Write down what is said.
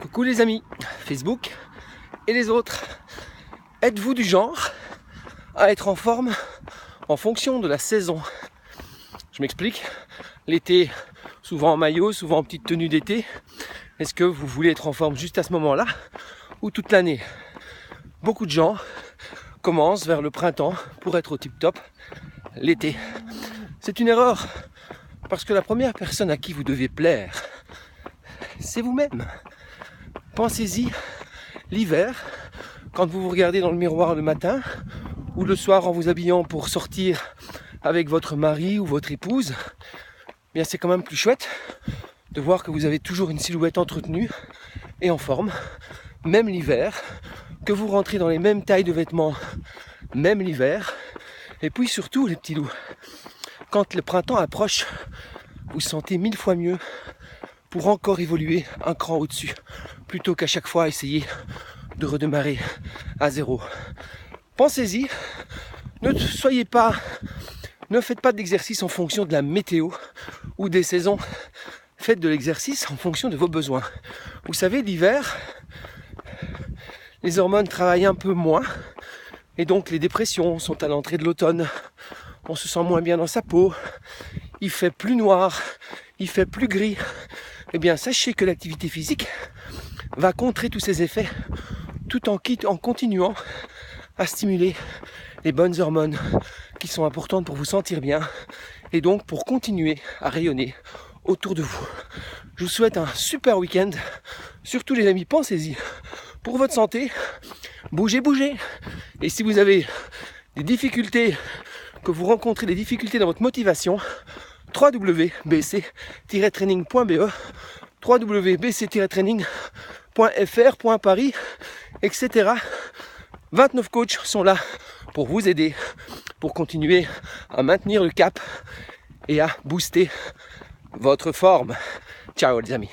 Coucou les amis, Facebook et les autres. Êtes-vous du genre à être en forme en fonction de la saison? Je m'explique. L'été, souvent en maillot, souvent en petite tenue d'été. Est-ce que vous voulez être en forme juste à ce moment-là ou toute l'année? Beaucoup de gens commencent vers le printemps pour être au tip-top l'été. C'est une erreur parce que la première personne à qui vous devez plaire, c'est vous-même. Pensez-y l'hiver, quand vous vous regardez dans le miroir le matin ou le soir en vous habillant pour sortir avec votre mari ou votre épouse, bien c'est quand même plus chouette de voir que vous avez toujours une silhouette entretenue et en forme, même l'hiver, que vous rentrez dans les mêmes tailles de vêtements, même l'hiver. Et puis surtout les petits loups, quand le printemps approche, vous sentez 1000 fois mieux pour encore évoluer un cran au-dessus, plutôt qu'à chaque fois essayer de redémarrer à zéro. Pensez-y, ne faites pas d'exercice en fonction de la météo ou des saisons. Faites de l'exercice en fonction de vos besoins. Vous savez, l'hiver, les hormones travaillent un peu moins et donc les dépressions sont à l'entrée de l'automne. On se sent moins bien dans sa peau, il fait plus noir, il fait plus gris. Eh bien, sachez que l'activité physique va contrer tous ces effets tout en continuant à stimuler les bonnes hormones qui sont importantes pour vous sentir bien et donc pour continuer à rayonner autour de vous. Je vous souhaite un super week-end. Surtout les amis, pensez-y. Pour votre santé, bougez. Et si vous avez des difficultés, que vous rencontrez des difficultés dans votre motivation, www.bc-training.be, www.bc-training.fr, Paris, etc. 29 coachs sont là pour vous aider, pour continuer à maintenir le cap et à booster votre forme. Ciao les amis.